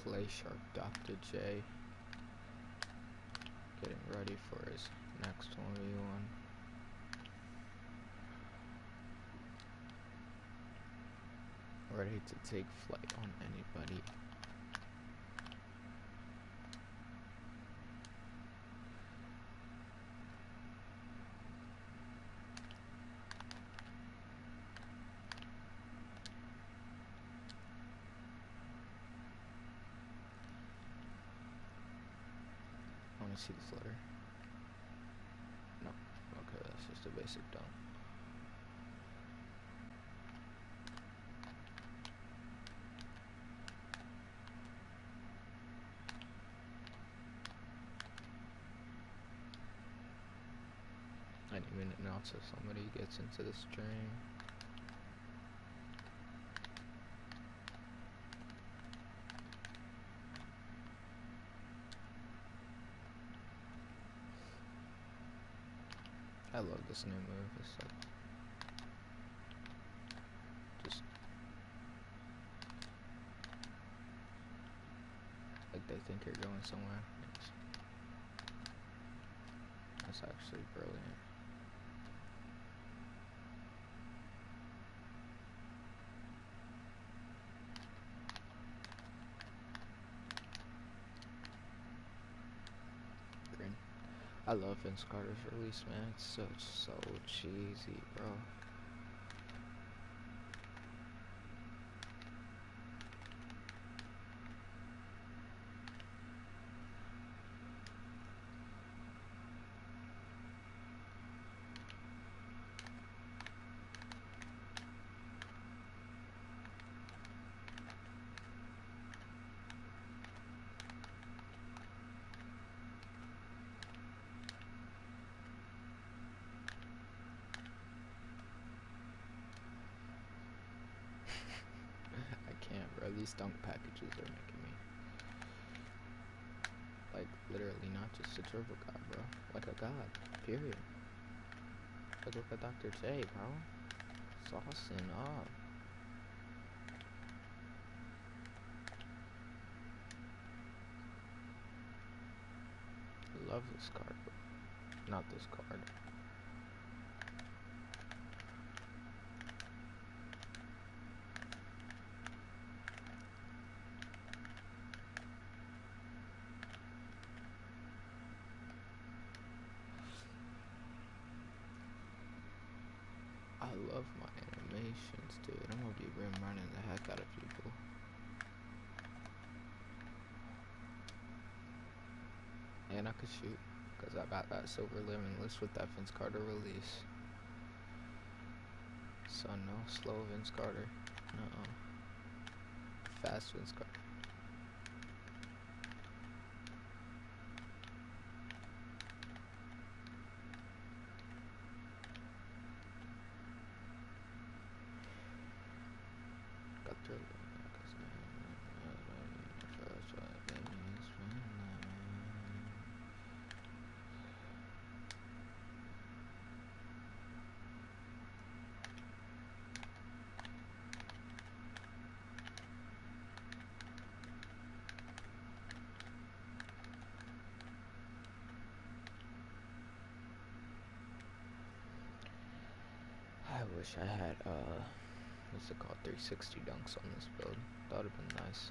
Play Sharp Dr. J. Getting ready for his next 1v1. Ready to take flight on anybody. I want to see the flutter. No. Okay, that's just a basic dunk. Any minute now till somebody gets into the stream. I love this new move. It's like just like they think you're going somewhere. That's actually brilliant. Green. I love Vince Carter's release, man. It's so cheesy, bro. I can't, bro. These dunk packages are making me like literally not just a dribble god, bro. Like a god. Period. Like look at Dr. J, bro. Saucing up. Love this card, but not this card. I love my animations, dude. I'm gonna be rim running the heck out of people. And I could shoot, because I got that silver limitless with that Vince Carter release. So no slow Vince Carter. No. Fast Vince Carter. Got through. I wish I had what's it called, 360 dunks on this build. That would have been nice.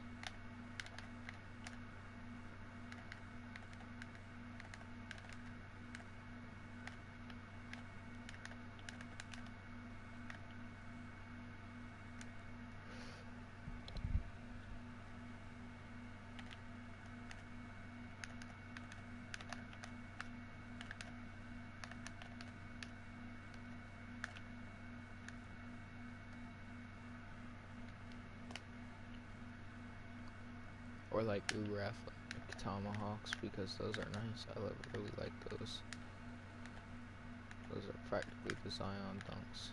Or like Uber Athletic Tomahawks, because those are nice. I really like those. Those are practically the Zion dunks.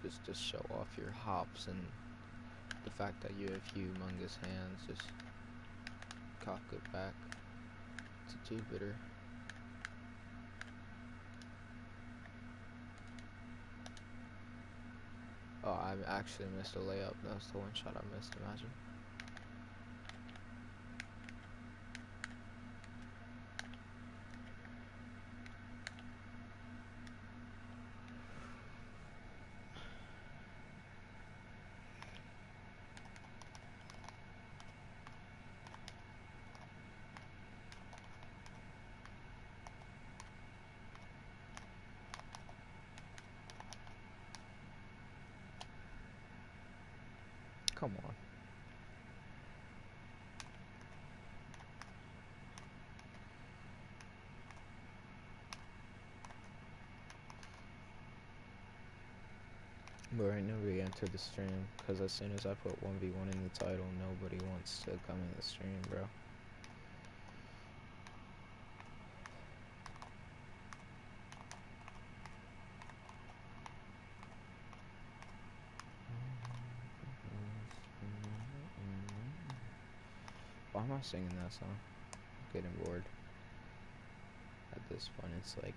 Just to show off your hops and the fact that you have humongous hands. Just cock it back to Jupiter. Oh, I actually missed a layup. That was the one shot I missed, imagine. Come on. But right now we enter the stream, because as soon as I put 1v1 in the title, nobody wants to come in the stream, bro. Why am I singing that song? I'm getting bored. At this point, it's like...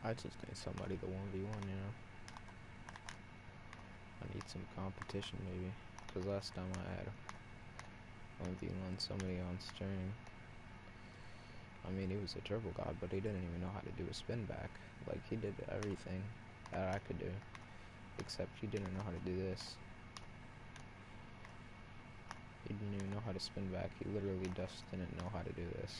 I just need somebody to 1v1, you know? I need some competition, maybe. Because last time I had 1v1 somebody on stream. I mean, he was a dribble god, but he didn't even know how to do a spin back. Like, he did everything that I could do. Except he didn't know how to do this. He didn't even know how to spin back. He literally just didn't know how to do this.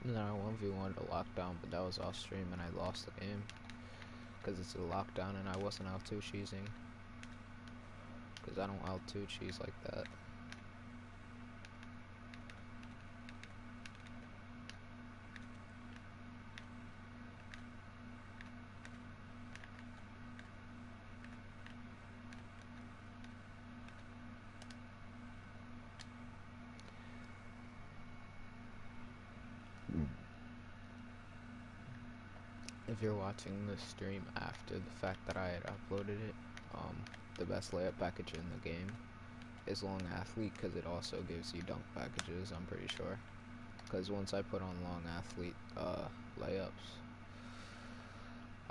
And then I 1v1'd a lockdown, but that was off stream and I lost the game. Because it's a lockdown and I wasn't out 2-cheesing. Because I don't out 2-cheese like that. If you're watching this stream after the fact that I had uploaded it, the best layup package in the game is long athlete, because it also gives you dunk packages, I'm pretty sure. Because once I put on long athlete layups,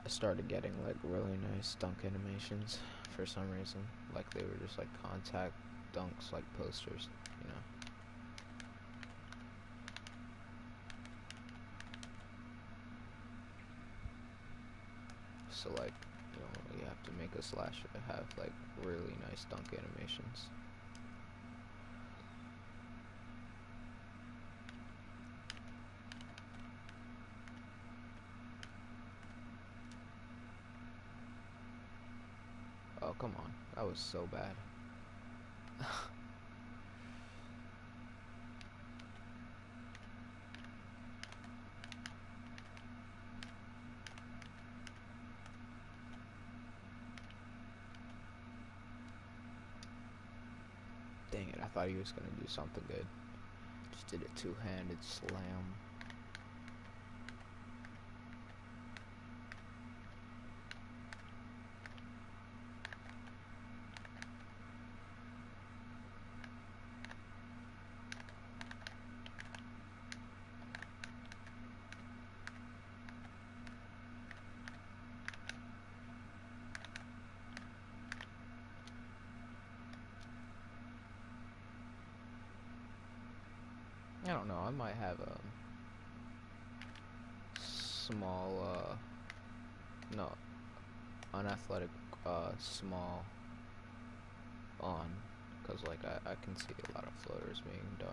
I started getting like really nice dunk animations for some reason. Like they were just like contact dunks, like posters, you know. So like, you know, you have to make a slasher to have like really nice dunk animations. Oh, come on. That was so bad. Dang it, I thought he was gonna do something good. Just did a two-handed slam. I don't know, I might have a small, no, unathletic, small on, because like I can see a lot of floaters being done.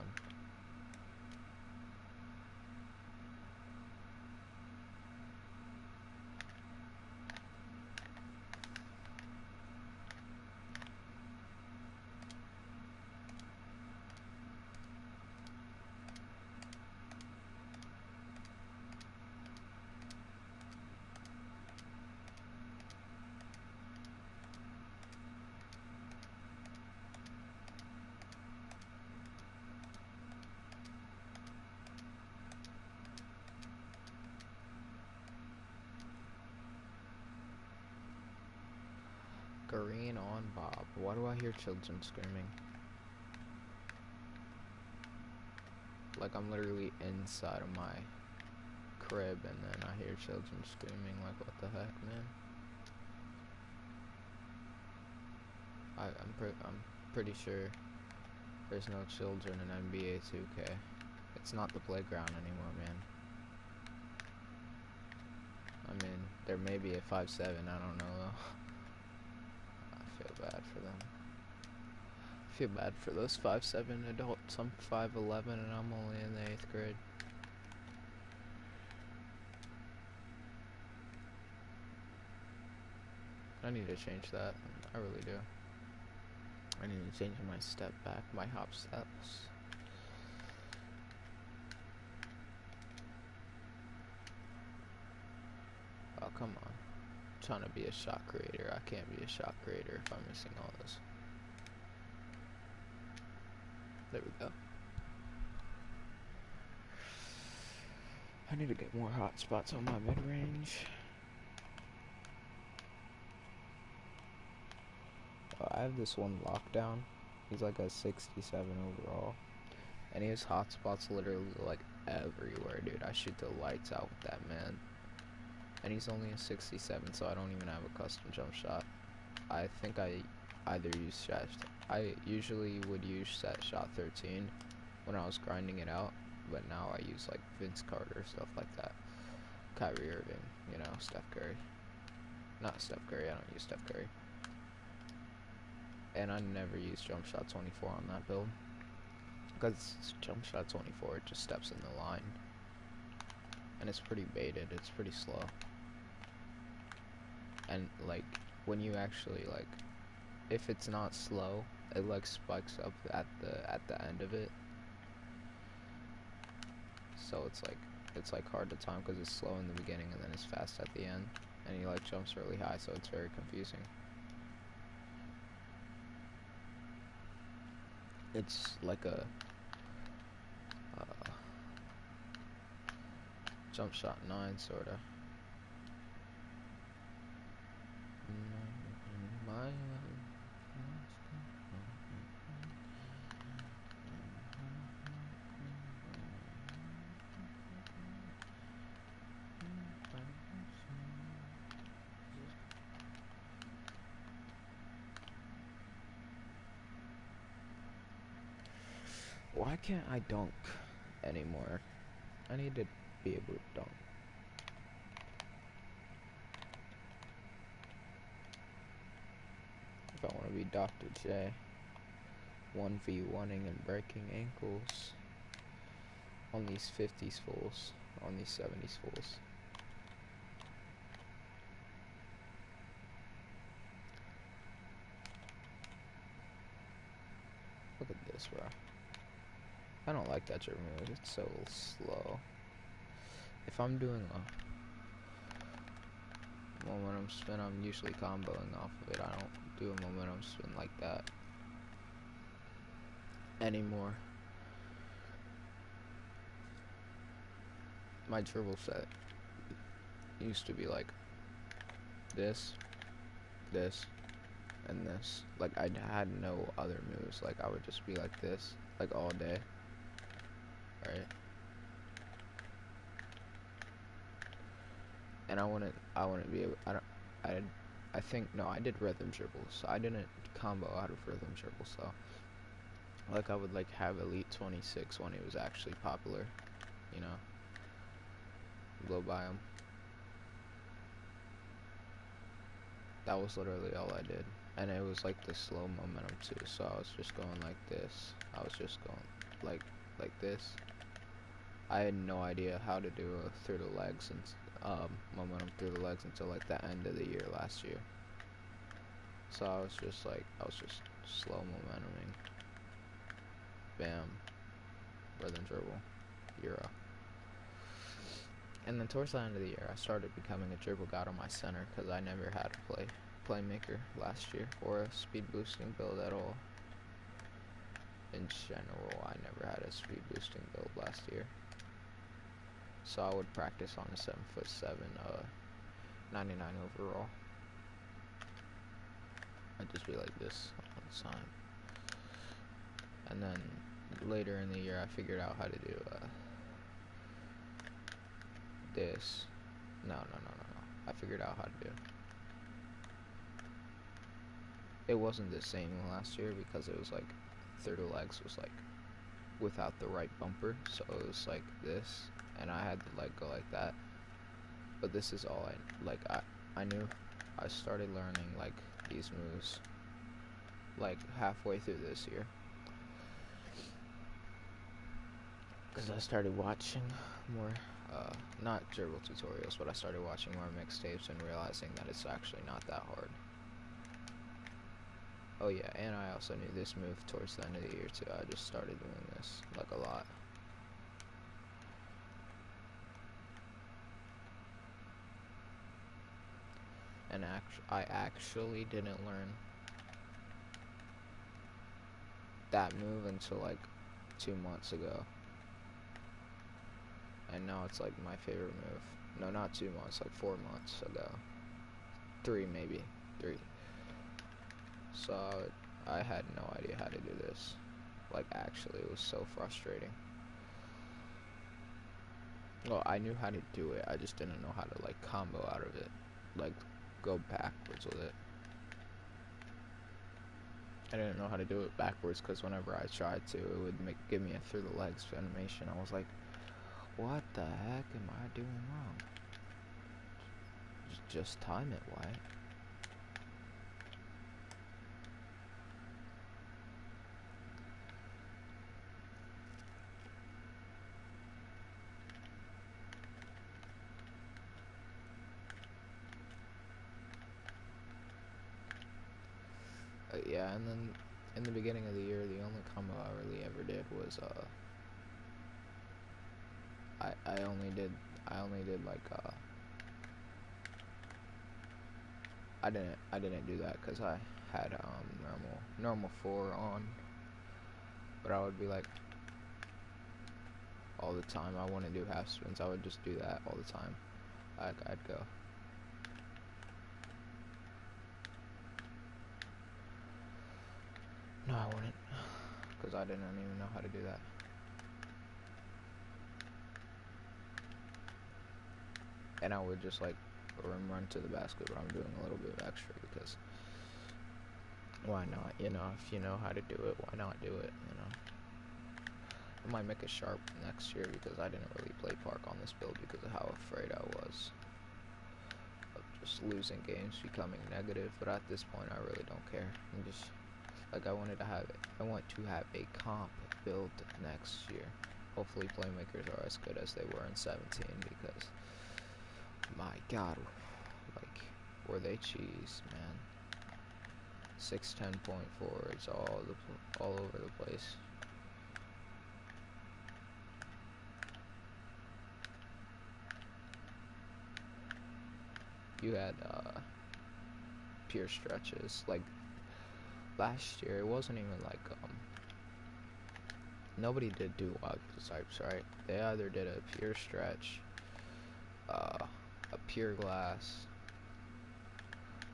Green on Bob. Why do I hear children screaming? Like I'm literally inside of my crib and then I hear children screaming. Like what the heck, man? I'm pretty sure there's no children in NBA2K. It's not the playground anymore, man. I mean, there may be a 5'7", I don't know though. I feel bad for them. I feel bad for those 5'7" adults. I'm 5'11" and I'm only in the 8th grade. I need to change that. I really do. I need to change my step back, my hop steps. Oh, come on. I'm trying to be a shot creator. I can't be a shot creator if I'm missing all this. There we go. I need to get more hot spots on my mid-range. I have this one lockdown. He's like a 67 overall. And he has hot spots literally like everywhere, dude. I shoot the lights out with that man. And he's only a 67, so I don't even have a custom jump shot. I think I either use I usually would use set shot 13 when I was grinding it out, but now I use like Vince Carter, stuff like that. Kyrie Irving, you know, Steph Curry. Not Steph Curry, I don't use Steph Curry. And I never use jump shot 24 on that build. Because jump shot 24, it just steps in the line. And it's pretty baited, it's pretty slow. And like, when you actually like, if it's not slow, it like spikes up at the end of it. So it's like hard to time because it's slow in the beginning and then it's fast at the end. And he like jumps really high, so it's very confusing. It's like a jump shot 9 sorta. Why can't I dunk anymore? I need to be able to dunk. If I want to be Dr. J. 1v1ing and breaking ankles on these 50s fools, on these 70s fools. Look at this, bro. I don't like that dribble move. It's so slow. If I'm doing a momentum spin, I'm usually comboing off of it. I don't do a momentum spin like that anymore. My dribble set used to be like this, this, and this. Like I had no other moves. Like I would just be like this, like all day. Right? And I wouldn't be able, I think, no, I did rhythm dribbles. I didn't combo out of rhythm dribbles, though. Like, I would, like, have Elite 26 when it was actually popular, you know? Blow by him. That was literally all I did. And it was, like, the slow momentum, too, so I was just going like this. I was just going, like this. I had no idea how to do a through the legs and momentum through the legs until like the end of the year last year. So I was just slow momentuming. Bam. Rhythm dribble. Euro. And then towards the end of the year, I started becoming a dribble god on my center because I never had a playmaker last year or a speed boosting build at all. In general, I never had a speed boosting build last year. So I would practice on a 7'7", 99 overall. I'd just be like this all the time. And then later in the year, I figured out how to do this. No. I figured out how to do. It wasn't the same last year because it was like through the legs was like without the right bumper, so it was like this, and I had to like go like that. But this is all I knew. I started learning like these moves like halfway through this year, because I started watching more not dribble tutorials, but I started watching more mixtapes and realizing that it's actually not that hard. Oh yeah, and I also knew this move towards the end of the year too. I just started doing this like a lot. And I actually didn't learn that move until like 2 months ago. And now it's like my favorite move. No, not 2 months, like 4 months ago. 3 maybe. 3. So I had no idea how to do this. Like actually, it was so frustrating. Well, I knew how to do it, I just didn't know how to like combo out of it. Like go backwards with it. I didn't know how to do it backwards because whenever I tried to, it would give me a through the legs animation. I was like, what the heck am I doing wrong? Just time it, Wyatt. Yeah, and then in the beginning of the year, the only combo I really ever did was I only did like I didn't do that because I had normal 4 on, but I would be like all the time. I wouldn't do half spins. I would just do that all the time. Like I'd go. No, I wouldn't, because I didn't even know how to do that. And I would just like run to the basket, but I'm doing a little bit of extra because why not? You know, if you know how to do it, why not do it? You know, I might make a sharp next year because I didn't really play park on this build because of how afraid I was of just losing games, becoming negative. But at this point, I really don't care. I'm just like I want to have a comp build next year. Hopefully, playmakers are as good as they were in 17 because my God, like were they cheese, man. 6'10" point forwards all over the place. You had pure stretches. Like last year, it wasn't even like nobody did do wild types, right? They either did a pure stretch, a pure glass,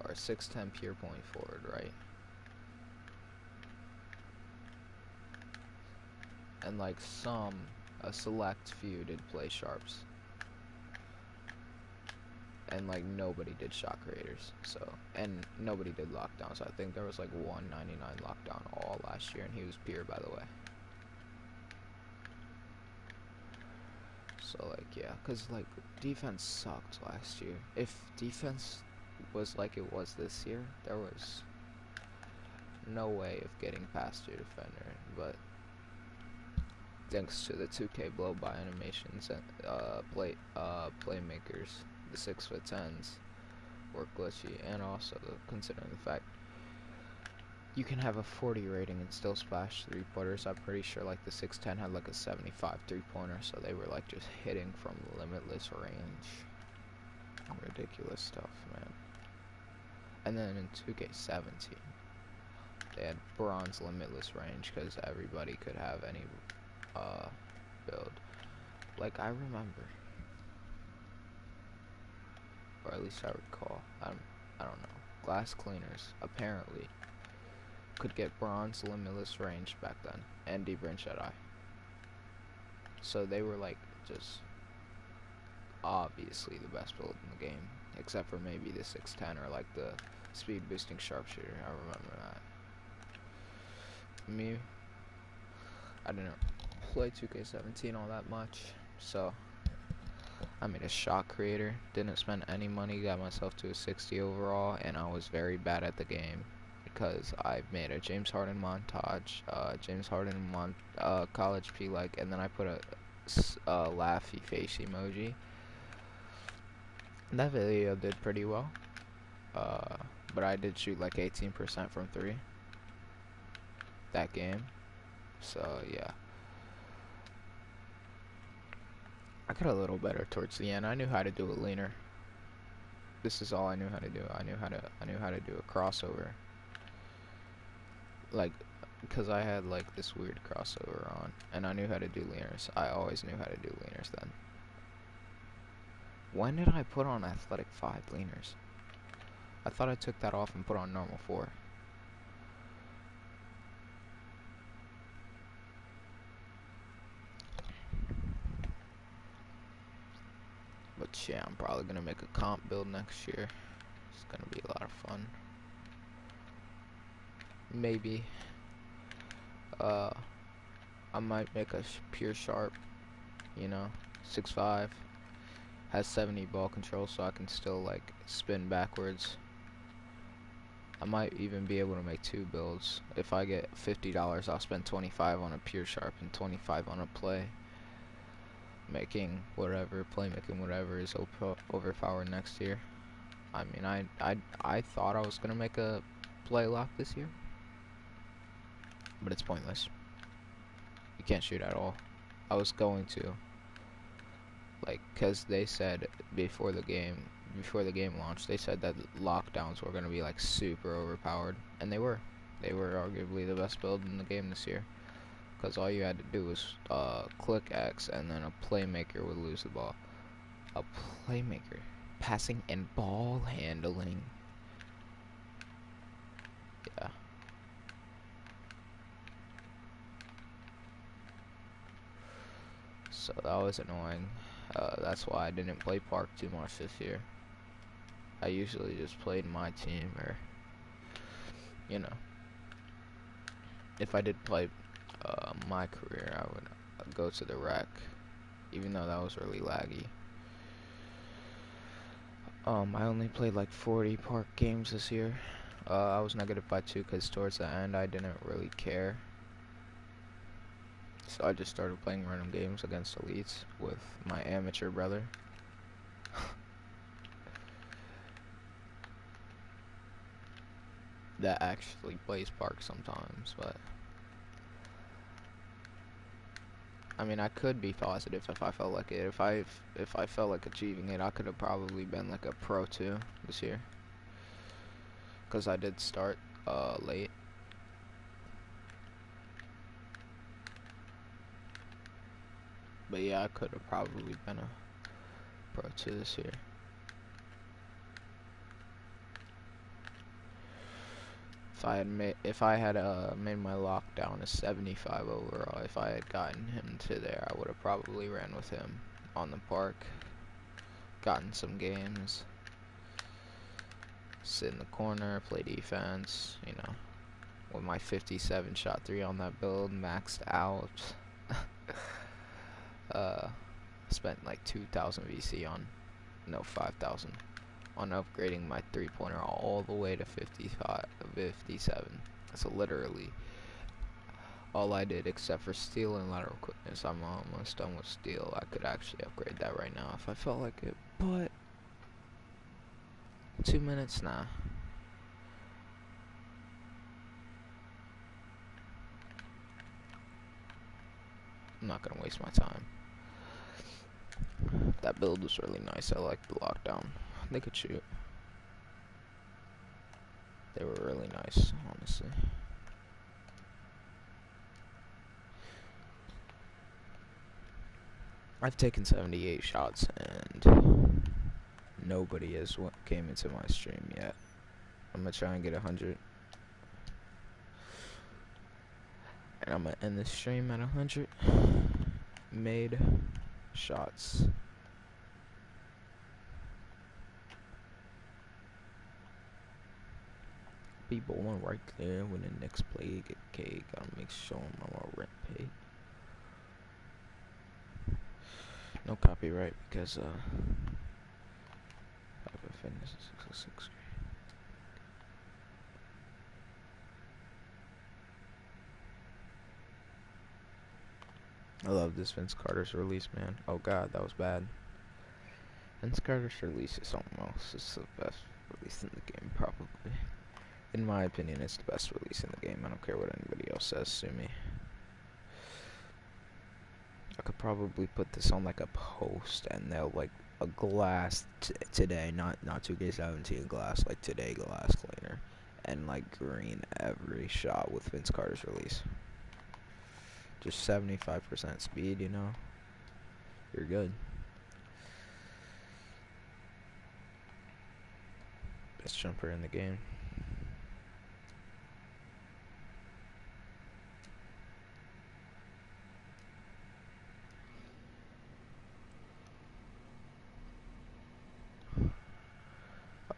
or a 6'10" pure point forward, right? And like a select few did play sharps. And like nobody did shot creators, so, and nobody did lockdowns. I think there was like 199 lockdown all last year, and he was pure, by the way. So like yeah, cause like defense sucked last year. If defense was like it was this year, there was no way of getting past your defender. But thanks to the 2K blow by animations and playmakers, the 6'10s were glitchy, and also considering the fact you can have a 40 rating and still splash 3-pointers. I'm pretty sure like the 6'10 had like a 75 3-pointer, so they were like just hitting from limitless range. Ridiculous stuff, man. And then in 2K17, they had bronze limitless range because everybody could have any build. Like I remember, or at least I recall. I don't know. glass cleaners apparently could get bronze limitless range back then and deep-range Jedi. So they were like just obviously the best build in the game, except for maybe the 610 or like the speed boosting sharpshooter. I remember that. Me, I didn't play 2K17 all that much, so I made a shot creator, didn't spend any money, got myself to a 60 overall, and I was very bad at the game because I made a James Harden montage, college P like, and then I put a laughy face emoji. That video did pretty well, but I did shoot like 18% from 3 that game, so yeah. I got a little better towards the end. I knew how to do a leaner. This is all I knew how to do. I knew how to do a crossover. Like, because I had like this weird crossover on, and I knew how to do leaners. I always knew how to do leaners then. When did I put on athletic 5 leaners? I thought I took that off and put on normal 4. But yeah, I'm probably gonna make a comp build next year. It's gonna be a lot of fun. Maybe I might make a pure sharp, you know, 6'5", has 70 ball control, so I can still like spin backwards. I might even be able to make 2 builds. If I get $50, I'll spend 25 on a pure sharp and 25 on a play. Making whatever, playmaking whatever is overpowered next year. I mean, I thought I was gonna make a play lock this year, but it's pointless. You can't shoot at all. I was going to, like, cause they said before the game launched, they said that lockdowns were gonna be like super overpowered, and they were. They were arguably the best build in the game this year, cause all you had to do was click X, and then a playmaker would lose the ball. A playmaker, passing and ball handling. Yeah. So that was annoying. That's why I didn't play Park too much this year. I usually just played my team, or, you know, if I did play my career, I would go to the rec, even though that was really laggy. I only played like 40 Park games this year. I was negative by 2 because towards the end I didn't really care. So I just started playing random games against elites with my amateur brother. That actually plays Park sometimes, but I mean, I could be positive if I felt like it. If I felt like achieving it, I could have probably been like a pro 2 this year, because I did start late. But yeah, I could have probably been a pro 2 this year. If I had made my lockdown a 75 overall, if I had gotten him to there, I would have probably ran with him on the Park, gotten some games, sit in the corner, play defense, you know, with my 57 shot 3 on that build, maxed out. Spent like 2,000 VC on, no, 5,000 on upgrading my 3-pointer all the way to 57. So literally all I did, except for steal and lateral quickness. I'm almost done with steal. I could actually upgrade that right now if I felt like it, but 2 minutes, nah. I'm not gonna waste my time. That build was really nice. I liked the lockdown. They could shoot. They were really nice, honestly. I've taken 78 shots and nobody has came into my stream yet. I'm gonna try and get 100. And I'm gonna end the stream at 100 made shots. Be bowling right there when the next play get K. Gotta make sure I'm on rent paid. No copyright because fitness is 606. I love this Vince Carter's release, man. Oh god, that was bad. Vince Carter's release is something else. It's the best release in the game, probably. In my opinion, it's the best release in the game. I don't care what anybody else says to me. I could probably put this on like a post and they'll like a glass today, not 2K17 glass, like today glass cleaner, and like green every shot with Vince Carter's release. Just 75% speed, you know, you're good. Best jumper in the game.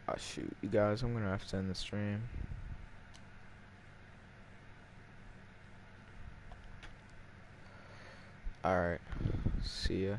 Oh shoot, you guys, I'm gonna have to end the stream. Alright, see ya.